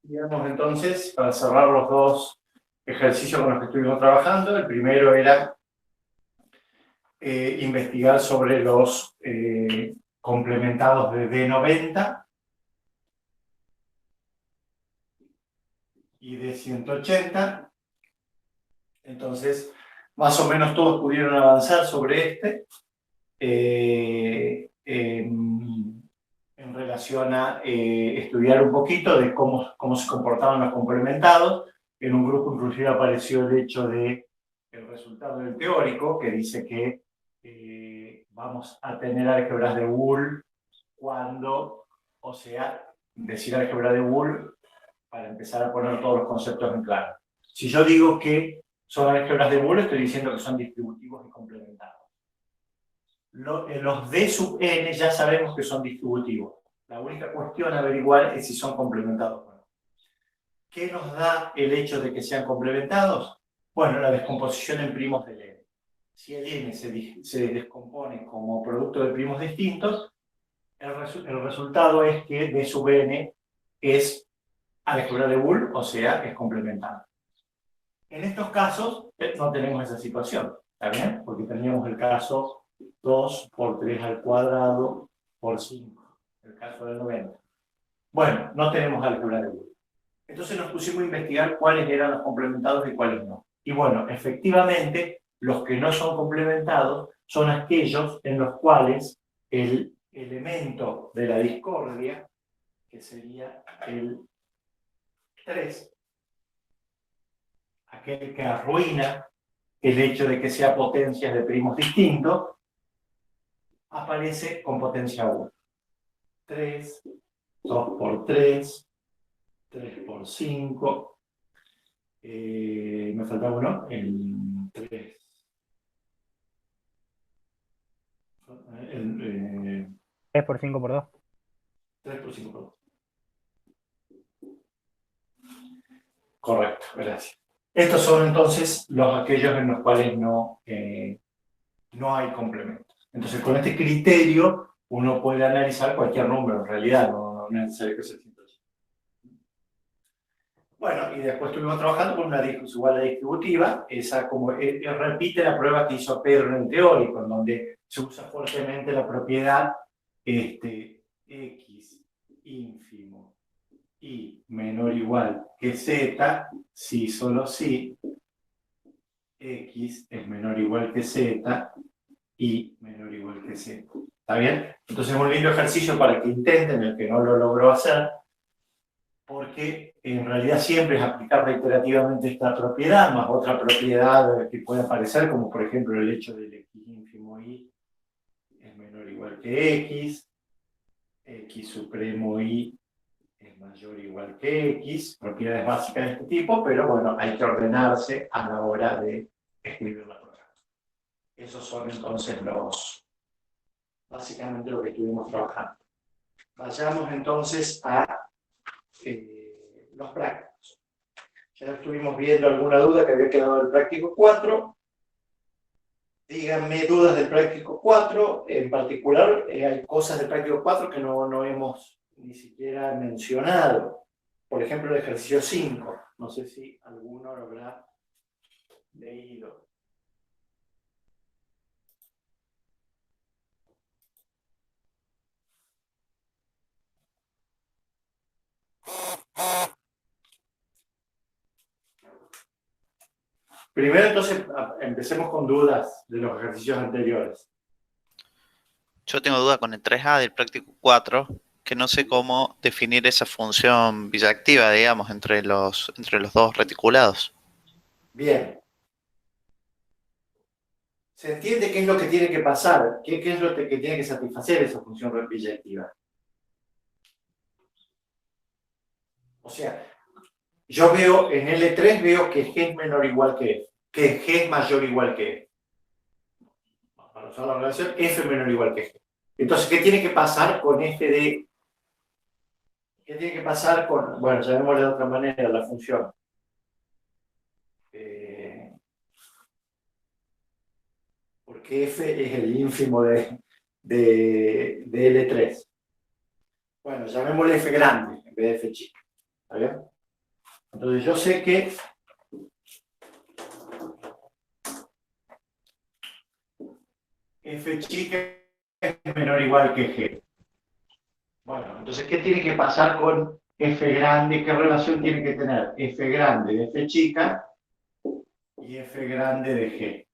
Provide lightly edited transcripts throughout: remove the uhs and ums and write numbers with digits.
Digamos entonces, para cerrar los dos ejercicios con los que estuvimos trabajando, el primero era investigar sobre los complementados de D90 y de 180. Entonces, más o menos todos pudieron avanzar sobre este en relación a estudiar un poquito de cómo se comportaban los complementados. En un grupo inclusive apareció el hecho de el resultado del teórico, que dice que vamos a tener álgebras de Boole cuando, o sea, decir álgebra de Boole para empezar a poner todos los conceptos en claro. Si yo digo que son álgebras de Boole, estoy diciendo que son distributivos y complementados. Los D sub n ya sabemos que son distributivos. La única cuestión a averiguar es si son complementados o no. ¿Qué nos da el hecho de que sean complementados? Bueno, la descomposición en primos del n. Si el n se descompone como producto de primos distintos, el resultado es que D sub n es álgebra de Boole, o sea, es complementado. En estos casos no tenemos esa situación, ¿está bien? Porque teníamos el caso 2 por 3 al cuadrado por 5, el caso del 90. Bueno, no tenemos álgebra de Boole. Entonces nos pusimos a investigar cuáles eran los complementados y cuáles no. Y bueno, efectivamente, los que no son complementados son aquellos en los cuales el elemento de la discordia, que sería el 3, aquel que arruina el hecho de que sea potencias de primos distintos, aparece con potencia 1. 3, 2 por 3, 3 por 5, me falta uno, el 3. El, 3 por 5 por 2. 3 por 5 por 2. Correcto, gracias. Estos son entonces aquellos en los cuales no hay complementos. Entonces, con este criterio, uno puede analizar cualquier número, en realidad, no es necesario que sea 180. Bueno, y después estuvimos trabajando con una desigualdad distributiva, esa como repite la prueba que hizo Pedro en el teórico, en donde se usa fuertemente la propiedad x ínfimo y menor o igual que z, si solo si x es menor o igual que z y menor o igual que z. ¿Está bien? Entonces es un lindo ejercicio para que intenten, el que no lo logró hacer, porque en realidad siempre es aplicar reiterativamente esta propiedad, más otra propiedad que puede aparecer, como por ejemplo el hecho del x ínfimo y es menor o igual que x supremo y es mayor o igual que x, propiedades básicas de este tipo, pero bueno, hay que ordenarse a la hora de escribir la prueba. Esos son entonces básicamente lo que estuvimos trabajando. Vayamos entonces a los prácticos. Ya estuvimos viendo alguna duda que había quedado del práctico 4. Díganme dudas del práctico 4. En particular, hay cosas del práctico 4 que no hemos ni siquiera mencionado. Por ejemplo, el ejercicio 5. No sé si alguno lo habrá leído. Primero, entonces, empecemos con dudas de los ejercicios anteriores. Yo tengo duda con el 3A del práctico 4, que no sé cómo definir esa función biyactiva, digamos, entre los dos reticulados. Bien. ¿Se entiende qué es lo que tiene que pasar? ¿Qué es lo que tiene que satisfacer esa función biyectiva? O sea, yo veo en L3 veo que G es menor o igual que F, que G es mayor o igual que F. Para usar la relación, F menor o igual que G. Entonces, ¿qué tiene que pasar con F de... ¿Qué tiene que pasar con... Bueno, llamémosle de otra manera la función. Porque F es el ínfimo de L3. bueno, llamémosle f grande en vez de f chica. ¿Está bien? Entonces yo sé que f chica es menor o igual que g. Bueno, entonces, ¿qué tiene que pasar con f grande? ¿Qué relación tiene que tener f grande de f chica y f grande de g?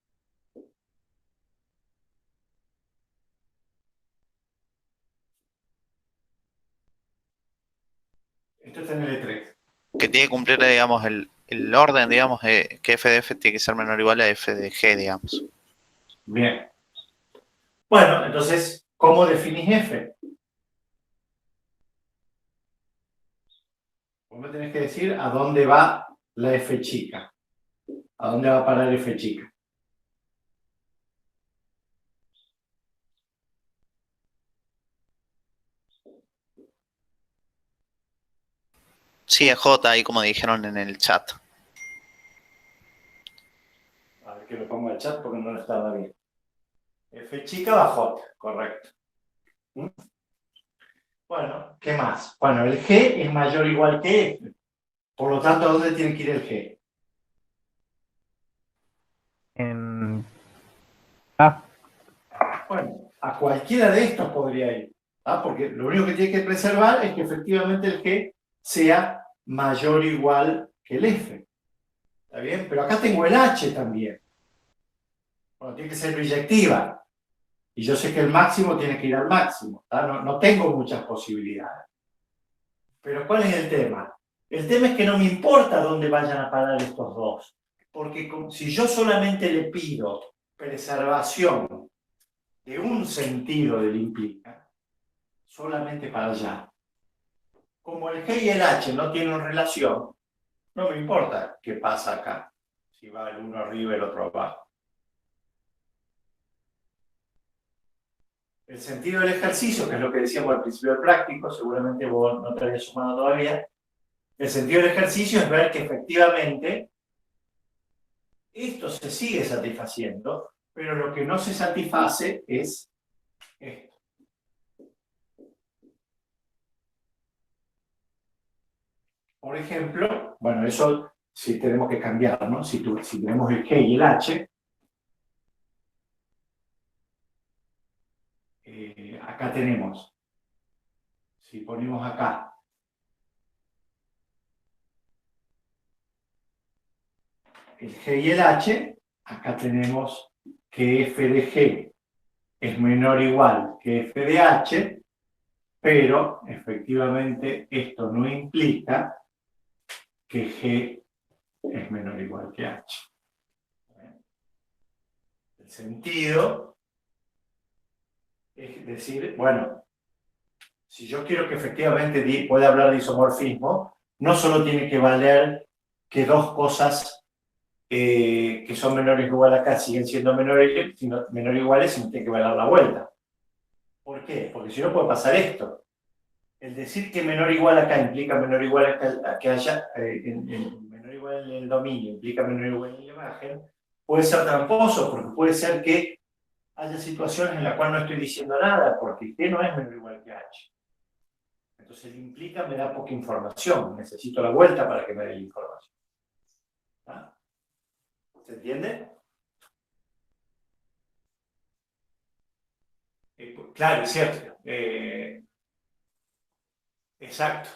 Esto está en L3. Que tiene que cumplir, digamos, el orden, digamos, que f de f tiene que ser menor o igual a f de g, digamos. Bien. Bueno, entonces, ¿cómo definís f? Vos me tenés que decir a dónde va la f chica. ¿A dónde va a parar f chica? Sí, es j, ahí como dijeron en el chat. A ver que lo pongo al chat porque no lo estaba bien. F chica va j, correcto. ¿Mm? Bueno, ¿qué más? Bueno, el g es mayor o igual que f. Por lo tanto, ¿a dónde tiene que ir el g? En A. Bueno, a cualquiera de estos podría ir. ¿Ah? Porque lo único que tiene que preservar es que efectivamente el g sea mayor o igual que el f. ¿Está bien? Pero acá tengo el h también. Bueno, tiene que ser biyectiva. Y yo sé que el máximo tiene que ir al máximo. No, no tengo muchas posibilidades. Pero ¿cuál es el tema? El tema es que no me importa dónde vayan a parar estos dos. Porque si yo solamente le pido preservación de un sentido del implica, solamente para allá, como el G y el H no tienen relación, no me importa qué pasa acá, si va el uno arriba y el otro abajo. El sentido del ejercicio, que es lo que decíamos al principio del práctico, seguramente vos no te habías sumado todavía, el sentido del ejercicio es ver que efectivamente esto se sigue satisfaciendo, pero lo que no se satisface es esto. Por ejemplo, bueno, eso sí tenemos que cambiar, ¿no? Si tenemos el G y el H, acá tenemos, si ponemos acá el G y el H, acá tenemos que f de G es menor o igual que f de H, pero efectivamente esto no implica que G es menor o igual que H. El sentido es decir, bueno, si yo quiero que efectivamente pueda hablar de isomorfismo, no solo tiene que valer que dos cosas que son menores o iguales acá siguen siendo menores o iguales, sino tiene que valer la vuelta. ¿Por qué? Porque si no puede pasar esto. El decir que menor o igual acá implica menor o igual acá, que haya menor o igual en el dominio implica menor o igual en la imagen, puede ser tramposo, porque puede ser que haya situaciones en las cuales no estoy diciendo nada, porque G no es menor o igual que H. Entonces el implica me da poca información, necesito la vuelta para que me dé la información. ¿Ah? ¿Se entiende? Claro, es cierto. Exacto.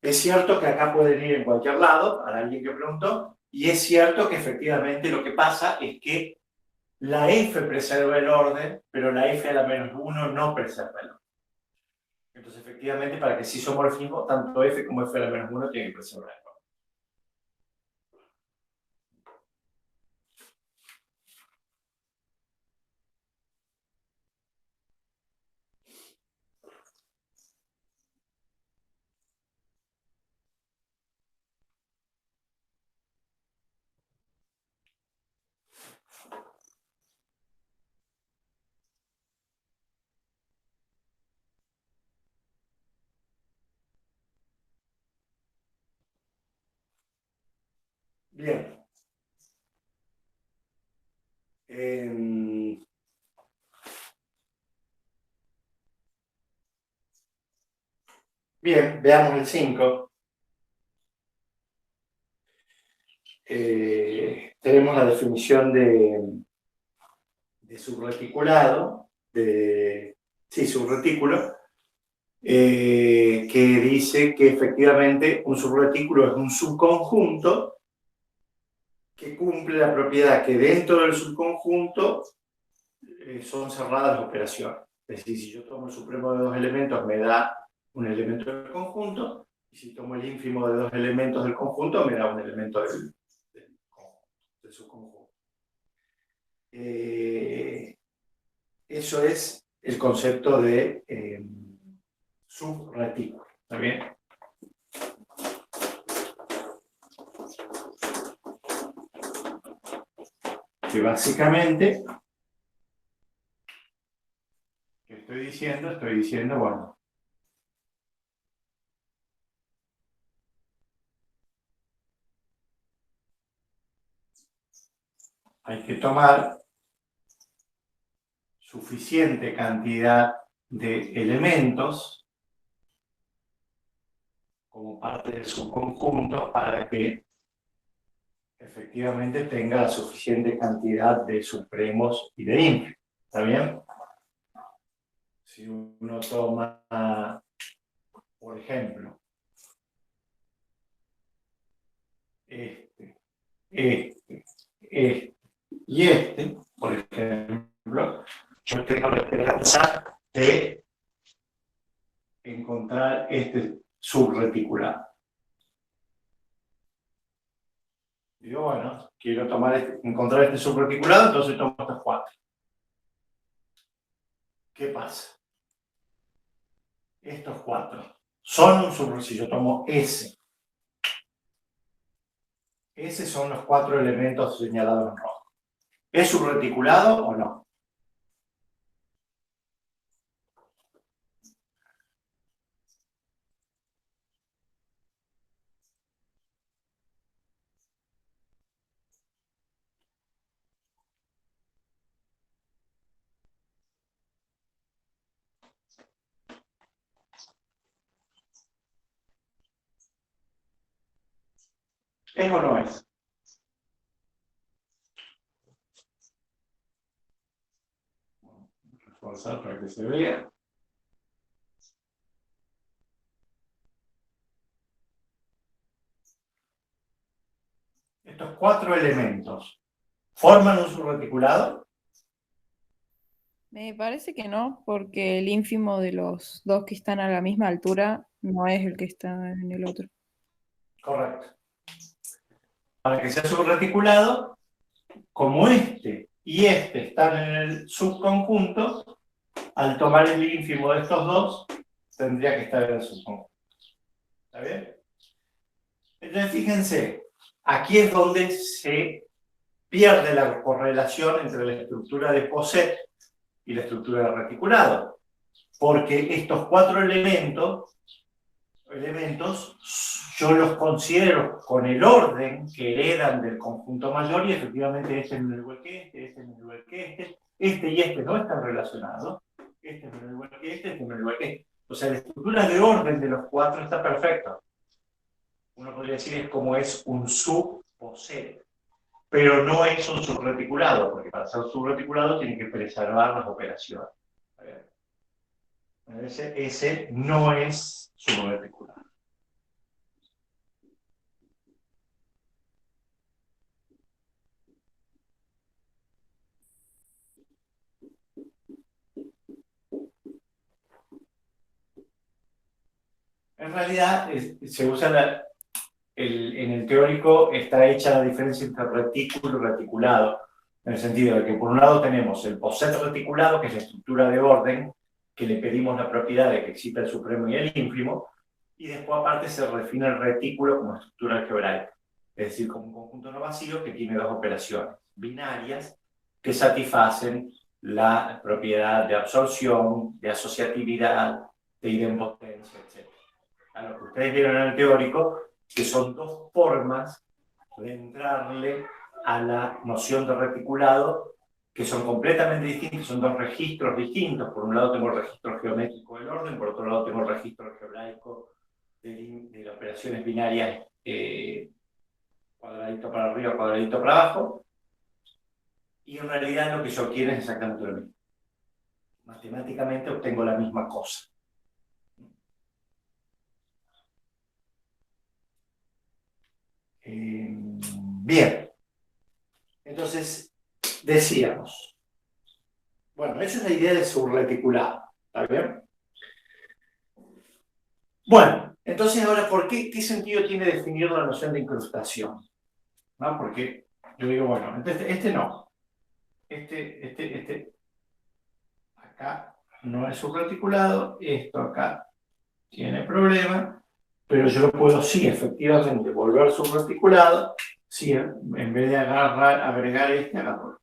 Es cierto que acá pueden ir en cualquier lado, para alguien que preguntó, y es cierto que efectivamente lo que pasa es que la F preserva el orden, pero la F a la menos 1 no preserva el orden. Entonces, efectivamente, para que sí isomorfismo, tanto F como F a la menos 1 tienen que preservar el orden. Bien. Eh, Bien, veamos el 5. Tenemos la definición de subreticulado, sí, subretículo, que dice que efectivamente un subretículo es un subconjunto que cumple la propiedad que dentro del subconjunto son cerradas las operaciones. Es decir, si yo tomo el supremo de dos elementos me da un elemento del conjunto, y si tomo el ínfimo de dos elementos del conjunto me da un elemento del subconjunto. Eso es el concepto de subretículo. ¿Está bien? Que básicamente, ¿qué estoy diciendo? Estoy diciendo, bueno, hay que tomar suficiente cantidad de elementos como parte del subconjunto para que efectivamente tenga la suficiente cantidad de supremos y de ínfimos. ¿Está bien? Si uno toma, por ejemplo, este y por ejemplo, yo tengo la esperanza de encontrar este subreticulado. Digo, bueno, quiero encontrar este subreticulado, entonces tomo estos 4. ¿Qué pasa? Estos 4 son un subreticulado. Si yo tomo S, son los 4 elementos señalados en rojo. ¿Es subreticulado o no? ¿Es o no es? Reforzar para que se vea. Estos 4 elementos forman un subreticulado. Me parece que no, porque el ínfimo de los dos que están a la misma altura no es el que está en el otro. Correcto. Para que sea subreticulado, como este y este están en el subconjunto, al tomar el ínfimo de estos dos, tendría que estar en el subconjunto. ¿Está bien? Entonces, fíjense, aquí es donde se pierde la correlación entre la estructura de Poset y la estructura de reticulado, porque estos 4 elementos yo los considero con el orden que heredan del conjunto mayor, y efectivamente este es menor igual que este es menor igual que este y este no están relacionados, este es menor igual que este es menor igual que este. O sea, la estructura de orden de los 4 está perfecta. Uno podría decir es como es un subposet, pero no es un subreticulado, porque para ser subreticulado tiene que preservar las operaciones. Ese no es subreticulado. En realidad, se usa en el teórico está hecha la diferencia entre retículo y reticulado, en el sentido de que por un lado tenemos el poset reticulado, que es la estructura de orden, que le pedimos la propiedad de que exista el supremo y el ínfimo, y después aparte se define el retículo como estructura algebraica, es decir, como un conjunto no vacío que tiene dos operaciones binarias que satisfacen la propiedad de absorción, de asociatividad, de idempotencia, etc. A lo que ustedes vieron en el teórico, que son dos formas de entrarle a la noción de reticulado que son completamente distintos, son dos registros distintos. Por un lado tengo el registro geométrico del orden, por otro lado tengo el registro geolaico de las operaciones binarias, cuadradito para arriba, cuadradito para abajo, y en realidad lo que yo quiero es exactamente lo mismo. Matemáticamente obtengo la misma cosa. Bien, entonces decíamos, bueno, esa es la idea de subreticulado, ¿está bien? Bueno, entonces ahora, ¿qué sentido tiene definir la noción de incrustación? ¿No? Porque yo digo, bueno, entonces este no, acá no es subreticulado, esto acá tiene problema, pero yo lo puedo sí, efectivamente, volver subreticulado, si en vez de agregar agarro.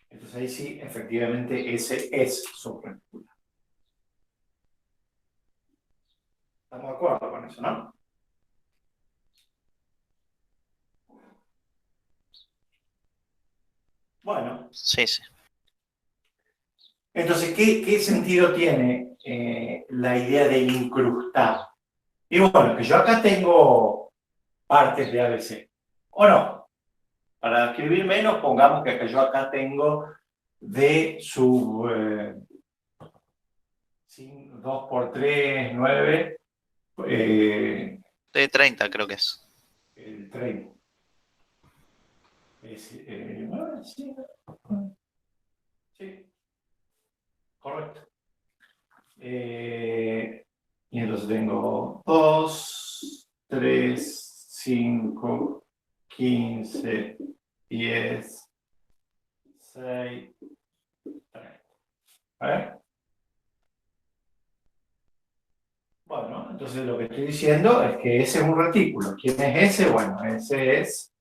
Entonces ahí sí, efectivamente, ese es subreticulado. ¿Estamos de acuerdo con eso, no? Bueno. Sí, sí. Entonces, ¿qué sentido tiene la idea de incrustar? Y bueno, que yo acá tengo partes de ABC. ¿O no? Para escribir menos, pongamos que yo acá tengo D sub 2 por 3, 9, De 30 creo que es. el 30. Sí, sí, correcto. Y entonces tengo 2, 3, 5, 15, 10, 6, 30. ¿Vale? Bueno, entonces lo que estoy diciendo es que ese es un retículo. ¿Quién es ese? Bueno, ese es...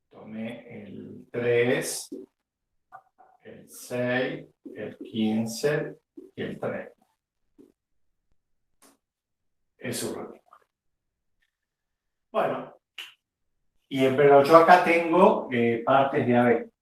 Tomé el 3, el 6, el 15 y el 30. Es un retículo. Bueno, pero yo acá tengo partes de AB.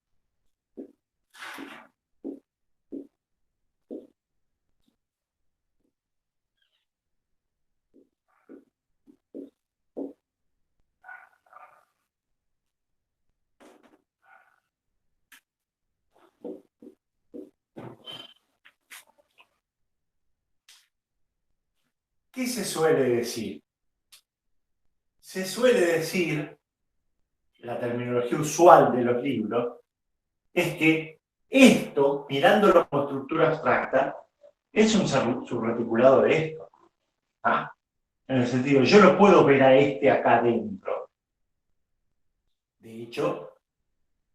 ¿Qué se suele decir? Se suele decir, la terminología usual de los libros, es que esto, mirándolo como estructura abstracta, es un subreticulado de esto. ¿Ah? En el sentido, yo lo puedo ver a este acá dentro. De hecho,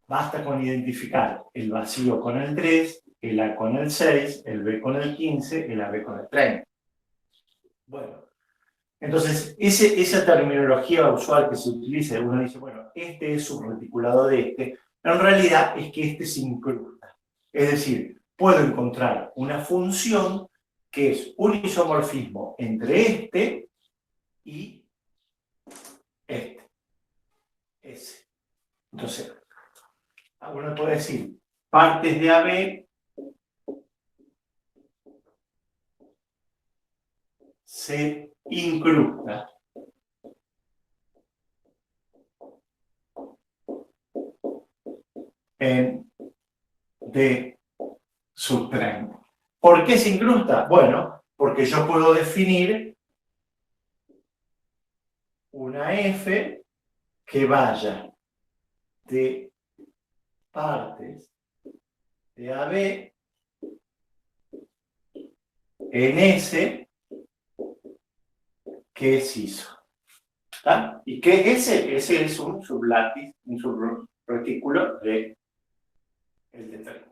basta con identificar el vacío con el 3, el A con el 6, el B con el 15, el AB con el 30. Bueno, entonces, esa terminología usual que se utiliza, uno dice, bueno, este es subreticulado de este, en realidad es que este se incrusta. Es decir, puedo encontrar una función que es un isomorfismo entre este y este. Ese. Entonces, uno puede decir, partes de AB se incrusta en D sub 30. ¿Por qué se incrusta? Bueno, porque yo puedo definir una F que vaya de partes de AB en S que es ISO. ¿Está? ¿Y qué es ese? Ese es un sublátice, un subretículo de el de 30.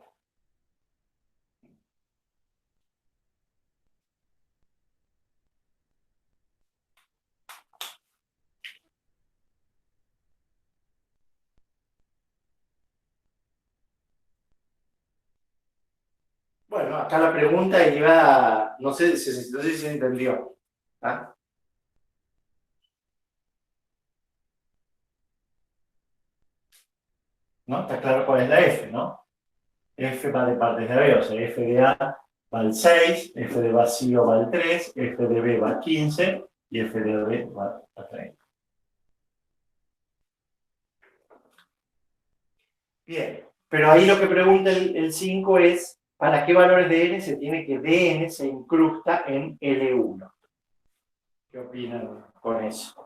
Bueno, acá la pregunta iba, no sé si se entendió. ¿Ah? ¿no? Está claro cuál es la F, ¿no? F va de partes de A a B, o sea, F de A va al 6, F de vacío va al 3, F de B va al 15 y F de B va al 30. Bien, pero ahí lo que pregunta el 5 es, ¿para qué valores de n se tiene que dn se incrusta en L1? ¿Qué opinan con eso?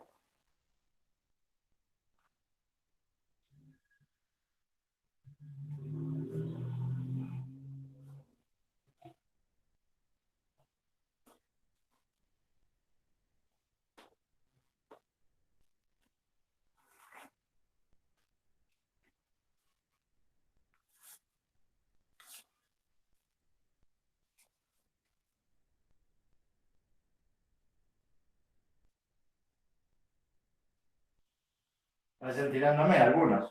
Vayan tirándome algunos.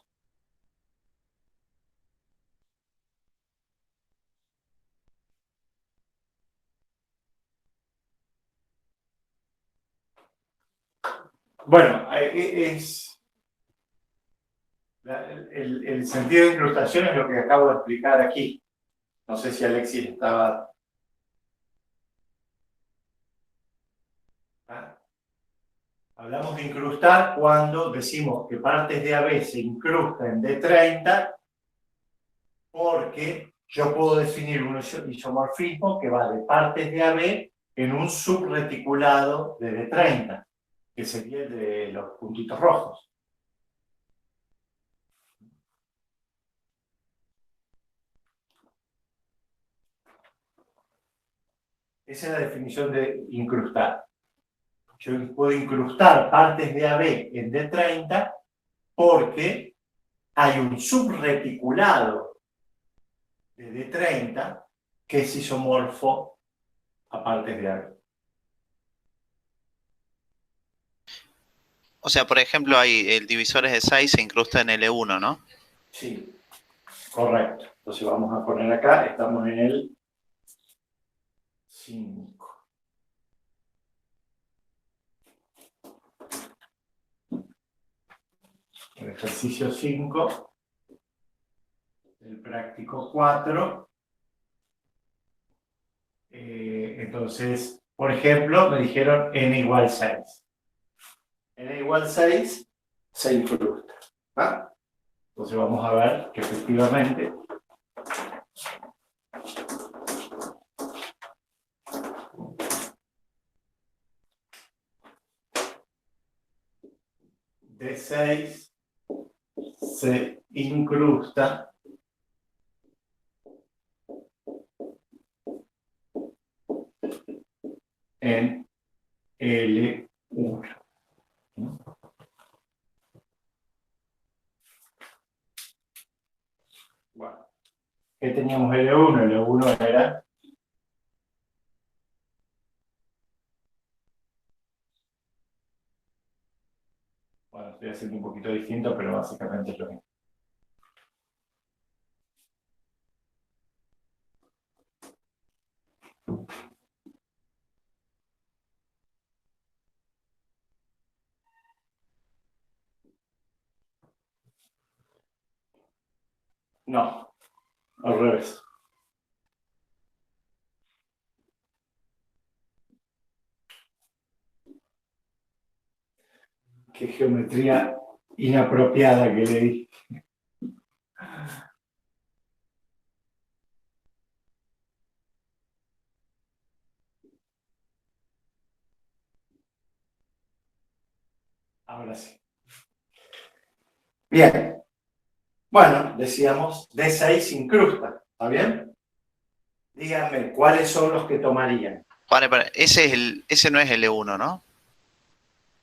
Bueno, el sentido de incrustación es lo que acabo de explicar aquí. No sé si Alexis estaba... ¿Ah? Hablamos de incrustar cuando decimos que partes de AB se incrustan en D30 porque yo puedo definir un isomorfismo que va de partes de AB en un subreticulado de D30, que sería el de los puntitos rojos. Esa es la definición de incrustar. Yo puedo incrustar partes de AB en D30 porque hay un subreticulado de D30 que es isomorfo a partes de AB. O sea, por ejemplo, hay el divisor es de 6, se incrusta en L1, ¿no? Sí, correcto. Entonces vamos a poner acá, estamos en el 5. El ejercicio 5, el práctico 4. Entonces, por ejemplo, me dijeron n igual 6. N igual 6 se incrusta. ¿Va? Entonces vamos a ver que efectivamente D6 se incrusta en L1. Bueno, ¿qué teníamos L1? L1 era... Bueno, estoy haciendo un poquito distinto, pero básicamente es lo mismo. No, al revés. Qué geometría inapropiada que le di. Ahora sí. Bien. Bueno, decíamos D6 incrusta. ¿Está bien? Díganme, ¿cuáles son los que tomarían? Vale, ese no es L1, ¿no?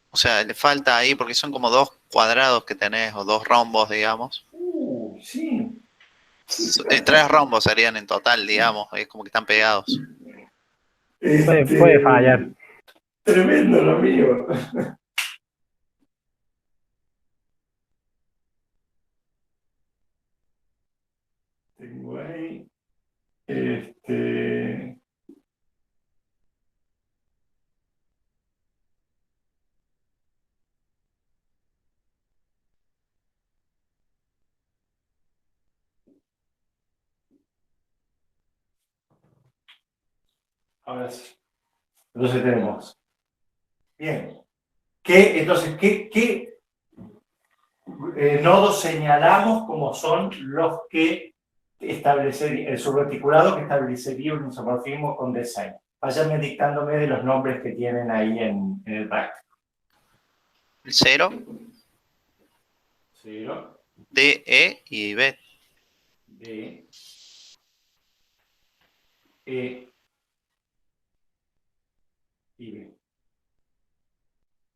O sea, le falta ahí porque son como dos cuadrados que tenés, o dos rombos, digamos. Sí. Tres rombos serían en total, digamos, es como que están pegados. Puede fallar. Tremendo lo mío. Tengo ahí. Ahora sí. Entonces tenemos. Bien. ¿Qué nodos señalamos como son los que establecería, el subreticulado que establecería un isomorfismo con D6? Váyanme dictándome de los nombres que tienen ahí en el práctico. El 0, 0, D, E y B. D, E y B.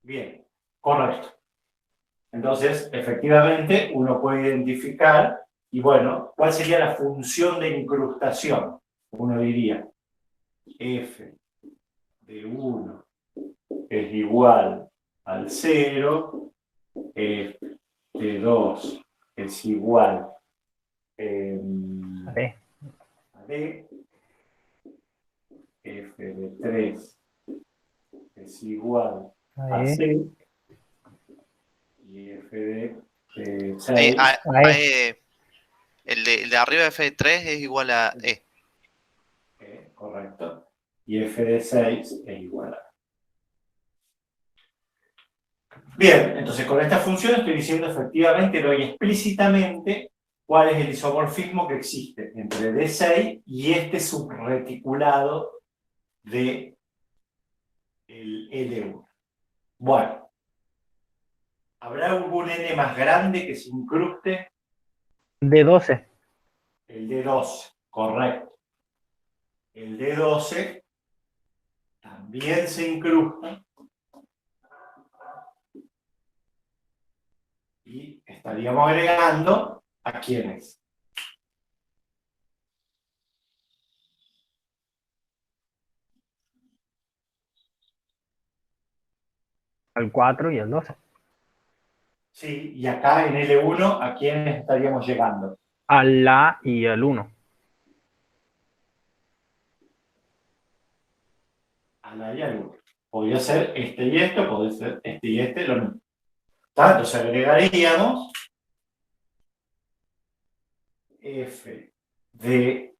Bien, correcto. Entonces, efectivamente, uno puede identificar, y bueno, ¿cuál sería la función de incrustación? Uno diría, f de 1 es igual al 0, f de 2 es igual A ver, a d, f de 3 es igual a a ver, c, y f de Ahí, 6, el de arriba de F de 3 es igual a E. correcto, y f de 6 es igual a. Bien, entonces con esta función estoy diciendo efectivamente, doy explícitamente cuál es el isomorfismo que existe entre D6 y este subreticulado de el L1. Bueno, ¿habrá algún N más grande que se incruste? de 12. El D12, correcto. El D12 también se incrusta y estaríamos agregando ¿a quiénes? Al 4 y al 12. Sí, y acá en L1 ¿a quiénes estaríamos llegando? Al A y al 1. A la y al 1. Podría ser este y esto, podría ser este y este, lo mismo. Entonces agregaríamos f de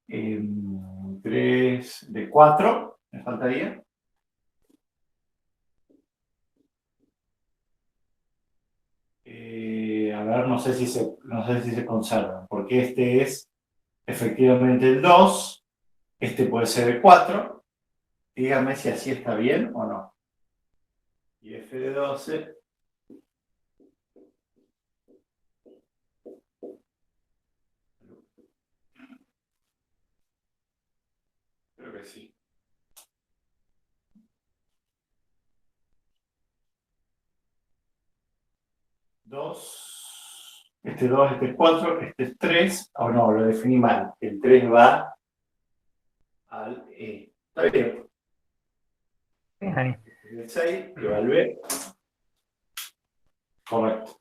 3, de 4, me faltaría. A ver, no sé si se conservan, porque este es efectivamente el 2, este puede ser el 4. Díganme si así está bien o no. Y f de 12. Creo que sí. 2, este 2, este es 4, este es 3. Oh no, lo definí mal. El 3 va al E. Está bien. Ahí. El 6 que va al B. Correcto.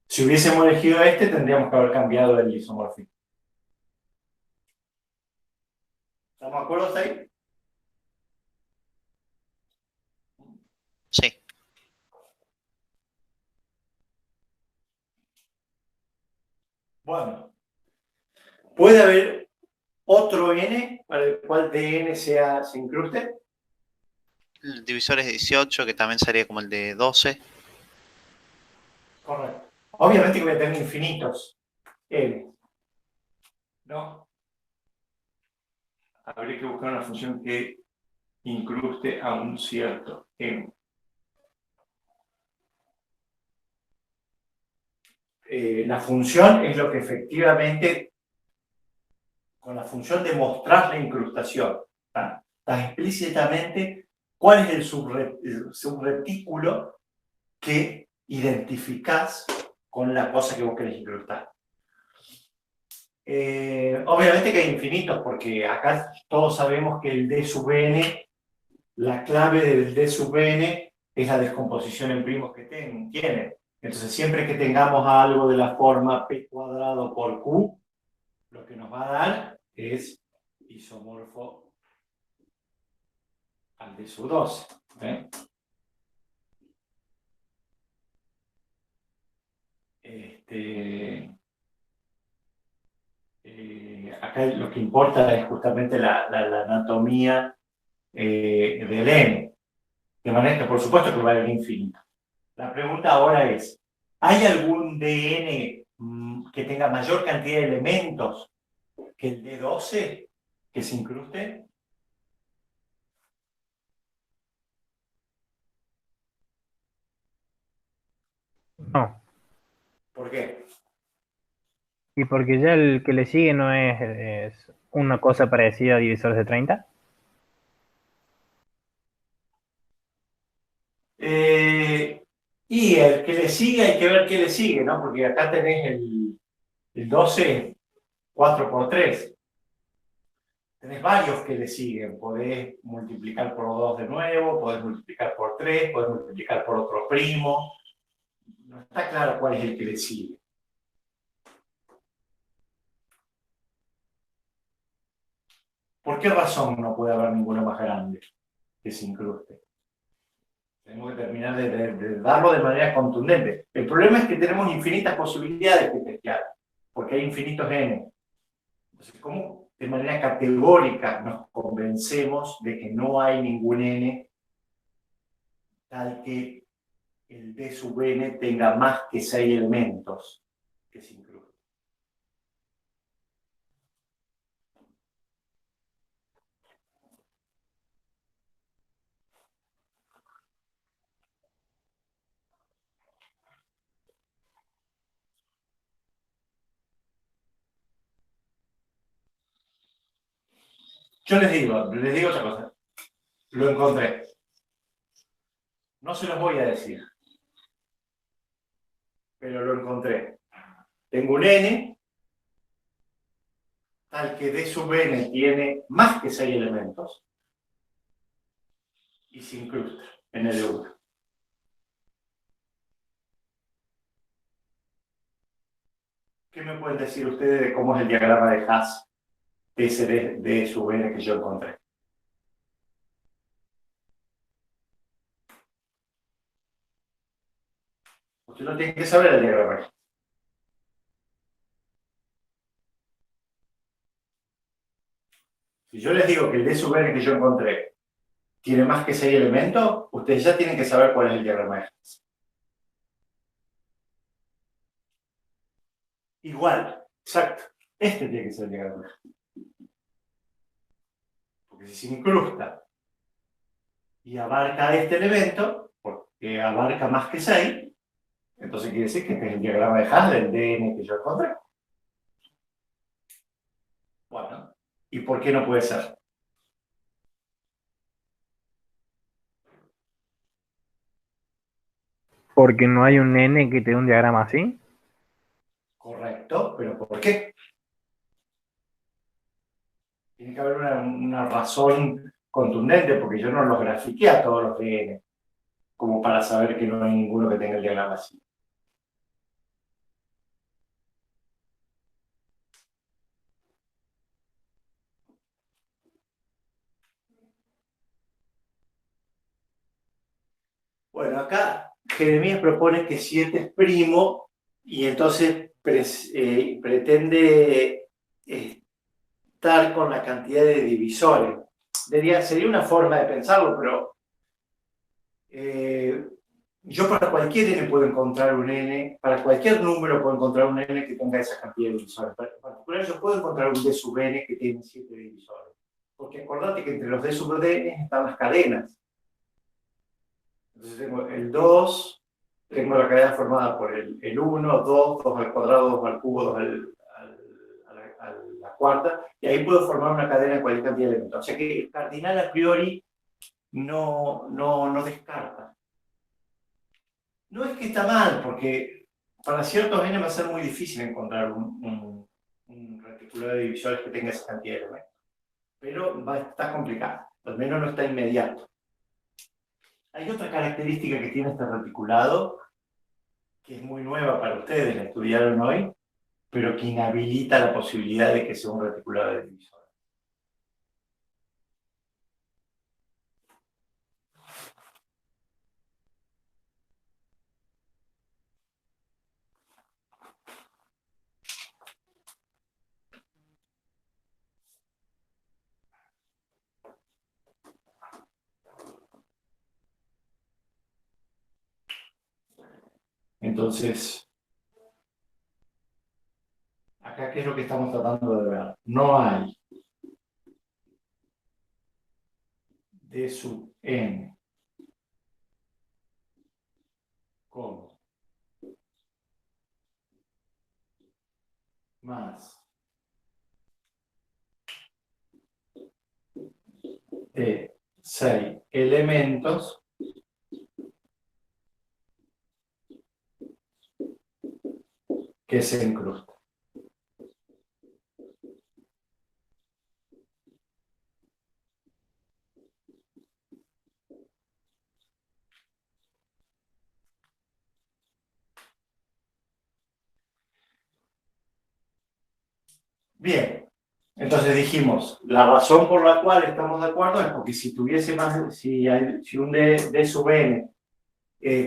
Si hubiésemos elegido este, tendríamos que haber cambiado el isomorfismo. ¿Estamos de acuerdo hasta ahí? Sí. Bueno, ¿puede haber otro n para el cual dn se incruste? El divisor es 18, que también sería como el de 12. Correcto. Obviamente que voy a tener infinitos n, ¿no? Habría que buscar una función que incruste a un cierto n. La función es lo que efectivamente, con la función de mostrar la incrustación, está explícitamente cuál es el subretículo que identificás con la cosa que vos querés incrustar. Obviamente que hay infinitos, porque acá todos sabemos que el D sub n, la clave del D sub n es la descomposición en primos que tiene. Entonces, siempre que tengamos algo de la forma p cuadrado por q, lo que nos va a dar es isomorfo al D sub 12. ¿Eh? Acá lo que importa es justamente la anatomía del n. De manera que por supuesto que vale al infinito. La pregunta ahora es, ¿hay algún dn que tenga mayor cantidad de elementos que el de 12 que se incruste? No. ¿Por qué? Y porque ya el que le sigue no es una cosa parecida a divisores de 30. Y el que le sigue hay que ver qué le sigue, ¿no? Porque acá tenés el 12, 4 por 3. Tenés varios que le siguen. Podés multiplicar por 2 de nuevo, podés multiplicar por 3, podés multiplicar por otro primo. No está claro cuál es el que le sigue. ¿Por qué razón no puede haber ninguno más grande que se incruste? Tenemos que terminar de darlo de manera contundente. El problema es que tenemos infinitas posibilidades de testear, porque hay infinitos n. Entonces, ¿cómo de manera categórica nos convencemos de que no hay ningún n tal que el d sub n tenga más que 6 elementos que se incluyen? Yo les digo otra cosa. Lo encontré. No se los voy a decir, pero lo encontré. Tengo un n tal que d sub n tiene más que 6 elementos y se incrusta en L1. ¿Qué me pueden decir ustedes de cómo es el diagrama de Haas de ese d sub n que yo encontré? Usted no tiene que saber el diagrama. Si yo les digo que el d sub n que yo encontré tiene más que 6 elementos, ustedes ya tienen que saber cuál es el diagrama de Haas. Igual, exacto. Este tiene que ser el diagrama de Haas. Porque si se incrusta y abarca este elemento, porque abarca más que 6, entonces quiere decir que este es el diagrama de Haas del dn que yo encontré. Bueno, ¿y por qué no puede ser? Porque no hay un n que te dé un diagrama así. Correcto, pero ¿por qué? Tiene que haber una razón contundente, porque yo no los grafiqué a todos los dn, como para saber que no hay ninguno que tenga el diagrama así. Bueno, acá Jeremías propone que 7 es primo y entonces pretende estar con la cantidad de divisores. Sería una forma de pensarlo, pero yo para cualquier n puedo encontrar un n, para cualquier número puedo encontrar un n que tenga esa cantidad de divisores. En particular yo puedo encontrar un d sub n que tiene 7 divisores. Porque acordate que entre los d sub n están las cadenas. Entonces tengo el 2, tengo la cadena formada por el 1, 2, 2 al cuadrado, 2 al cubo, 2 a la cuarta, y ahí puedo formar una cadena en cualquier cantidad de elementos. O sea que el cardinal a priori no descarta. No es que está mal, porque para ciertos n va a ser muy difícil encontrar un reticulado de divisores que tenga esa cantidad de elementos. Pero va a estar complicado, al menos no está inmediato. Hay otra característica que tiene este reticulado, que es muy nueva para ustedes, la estudiaron hoy, pero que inhabilita la posibilidad de que sea un reticulado de divisores. Entonces, acá, ¿qué es lo que estamos tratando de ver? No hay D sub n como más de 6 elementos que se incrustan. Bien, entonces dijimos, la razón por la cual estamos de acuerdo es porque si tuviese más, si un D sub n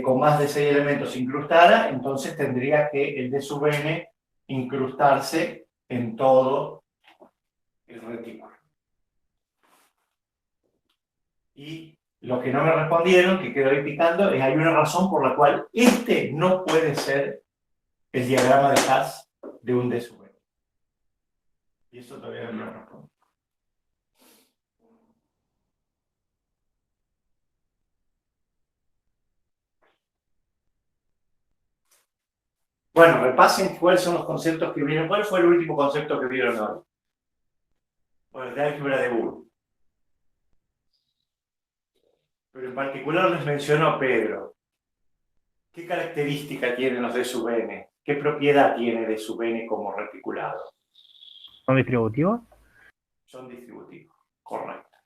con más de 6 elementos se incrustara, entonces tendría que el D sub n incrustarse en todo el retículo. Y lo que no me respondieron, que quedó ahí picando, es hay una razón por la cual este no puede ser el diagrama de Hasse de un D sub n. Y eso todavía no me responde. Bueno, repasen cuáles son los conceptos que vieron. ¿Cuál fue el último concepto que vieron hoy? Bueno, el de álgebra de Boole. Pero en particular les mencionó Pedro. ¿Qué característica tienen los D sub n? ¿Qué propiedad tiene D sub n como reticulado? ¿Son distributivos? Son distributivos, correcto.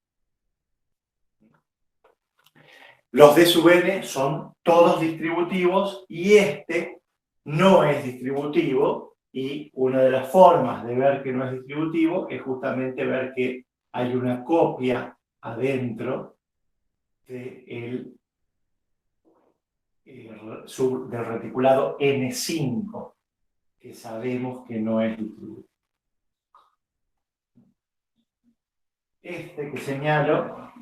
Los D sub n son todos distributivos y este no es distributivo, y una de las formas de ver que no es distributivo es justamente ver que hay una copia adentro del reticulado N5, que sabemos que no es distributivo. Este que señalo,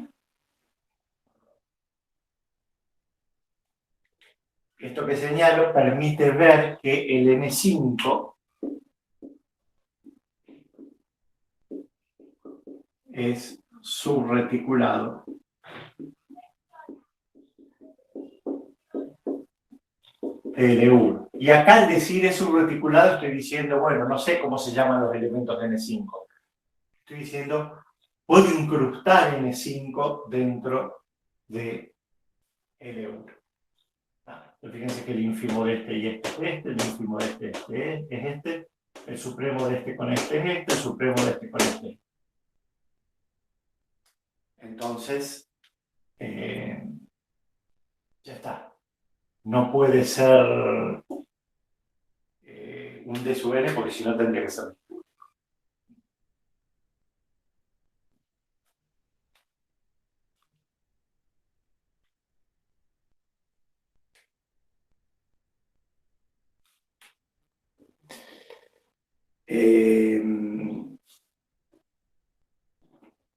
esto que señalo permite ver que el N5 es subreticulado L1. Y acá al decir es subreticulado estoy diciendo, bueno, no sé cómo se llaman los elementos de N5. Estoy diciendo, puedo incrustar N5 dentro de L1. Fíjense que el ínfimo de este y este es este, el ínfimo de este es este, el supremo de este con este es este, el supremo de este con este es este. Entonces, ya está. No puede ser un D sub n porque si no tendría que ser.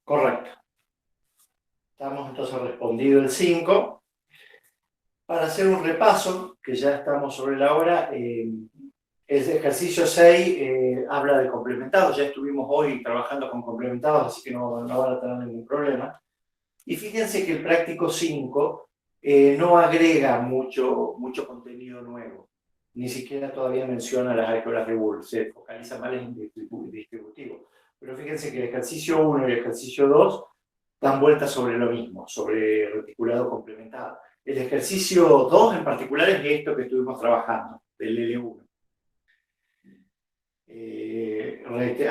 Correcto. Estamos entonces respondido el 5. Para hacer un repaso, que ya estamos sobre la hora, el ejercicio 6 habla de complementados. Ya estuvimos hoy trabajando con complementados, así que no van a tener ningún problema. Y fíjense que el práctico 5 no agrega mucho contenido nuevo. Ni siquiera todavía menciona las álgebras de Boole. Se focaliza más en distributivo. Pero fíjense que el ejercicio 1 y el ejercicio 2 dan vueltas sobre lo mismo, sobre reticulado complementado. El ejercicio 2 en particular es esto que estuvimos trabajando, del L1.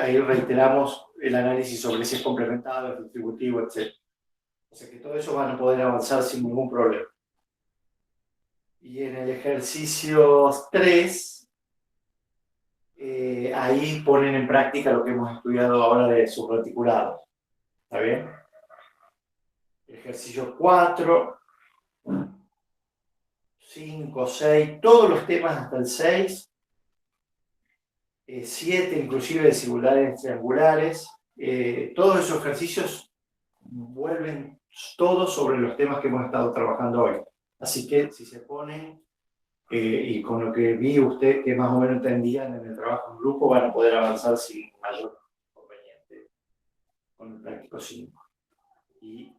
Ahí reiteramos el análisis sobre si es complementado, es distributivo, etc. O sea que todo eso van a poder avanzar sin ningún problema. Y en el ejercicio 3, ahí ponen en práctica lo que hemos estudiado ahora de subreticulado. ¿Está bien? Ejercicio 4, 5, 6, todos los temas hasta el 6, 7 inclusive desigualdades triangulares, todos esos ejercicios vuelven todos sobre los temas que hemos estado trabajando hoy. Así que si se ponen y con lo que vi usted que más o menos entendían en el trabajo en grupo, van a poder avanzar sin mayor inconveniente con el práctico 5. Y,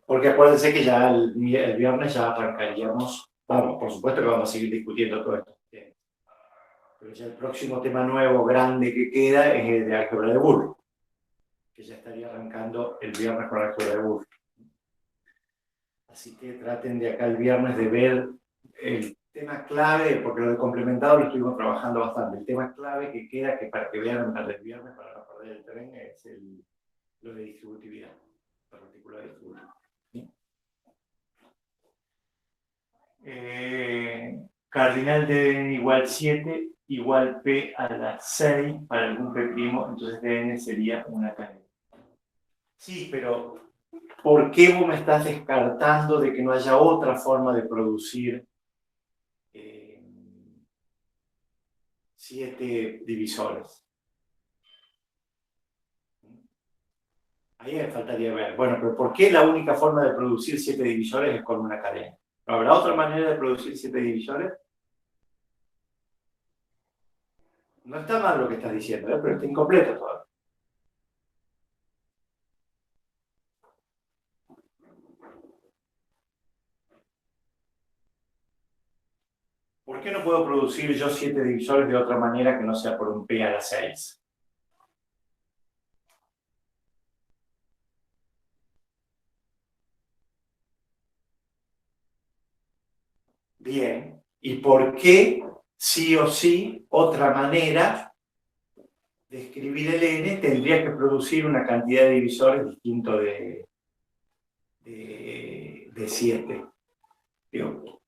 porque acuérdense que ya el viernes ya arrancaríamos, vamos, por supuesto que vamos a seguir discutiendo todo esto. Pero ya el próximo tema nuevo, grande que queda es el de álgebra de Boole, que ya estaría arrancando el viernes con álgebra de Boole. Así que traten de acá el viernes de ver el tema clave, porque lo de complementado lo estuvimos trabajando bastante. El tema clave que queda, que para que vean el viernes, para no perder el tren, es lo de distributividad, particular distributiva. ¿Sí? Cardinal de n igual 7 igual p a la 6 para algún p', entonces dn sería una cadena. Sí, pero ¿por qué vos me estás descartando de que no haya otra forma de producir 7 divisores? Ahí me faltaría ver. Bueno, pero ¿por qué la única forma de producir 7 divisores es con una cadena? ¿No habrá otra manera de producir 7 divisores? No está mal lo que estás diciendo, pero está incompleto todavía. ¿Por qué no puedo producir yo 7 divisores de otra manera que no sea por un p a la 6? Bien. ¿Y por qué sí o sí otra manera de escribir el n tendría que producir una cantidad de divisores distinto de 7? Digo,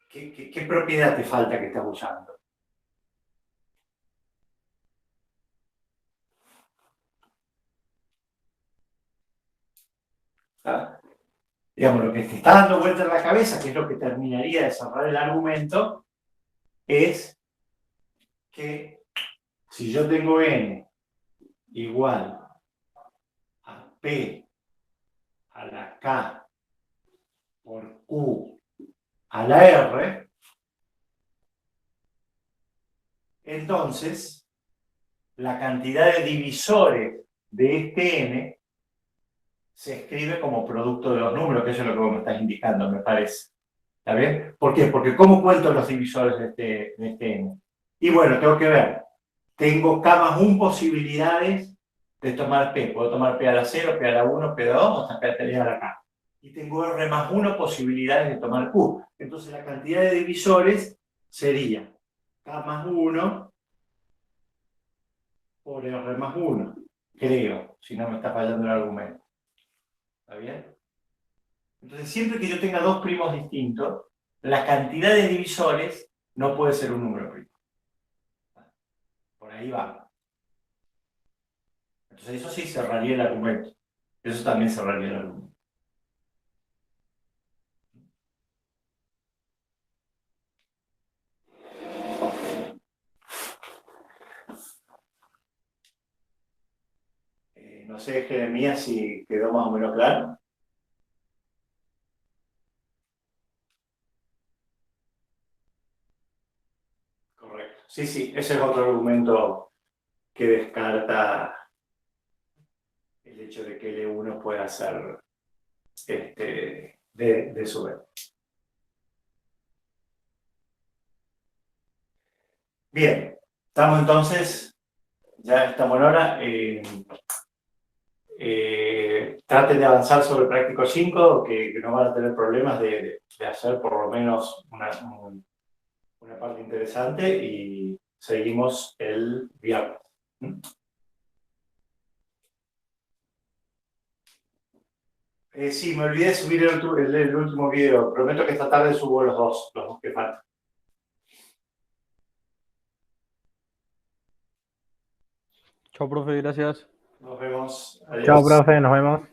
¿qué propiedad te falta que estás usando? ¿Ah? Digamos, lo que te está dando vuelta en la cabeza, que es lo que terminaría de cerrar el argumento, es que si yo tengo n igual a p a la k por q a la r, entonces la cantidad de divisores de este n se escribe como producto de los números, que eso es lo que vos me estás indicando, me parece. ¿Está bien? ¿Por qué? Porque ¿cómo cuento los divisores de este n? Y bueno, tengo que ver. Tengo k más 1 posibilidades de tomar p. Puedo tomar p a la 0, p a la 1, p a la 2, hasta p a la k. Y tengo r más 1 posibilidades de tomar q. Entonces la cantidad de divisores sería k más 1 por r más 1. Creo, si no me está fallando el argumento. ¿Está bien? Entonces, siempre que yo tenga dos primos distintos, la cantidad de divisores no puede ser un número primo. Por ahí va. Entonces, eso sí cerraría el argumento. Eso también cerraría el argumento. No sé, Jeremías, si quedó más o menos claro. Correcto. Sí, sí, ese es otro argumento que descarta el hecho de que L1 pueda ser de su vez. Bien, estamos entonces, ya estamos en hora. Traten de avanzar sobre el práctico 5, que no van a tener problemas de hacer por lo menos una parte interesante, y seguimos el viernes. Sí, me olvidé de subir el último video. Prometo que esta tarde subo los dos que faltan. Chao, profe, gracias. Nos vemos. Chao, Adiós. profe, nos vemos.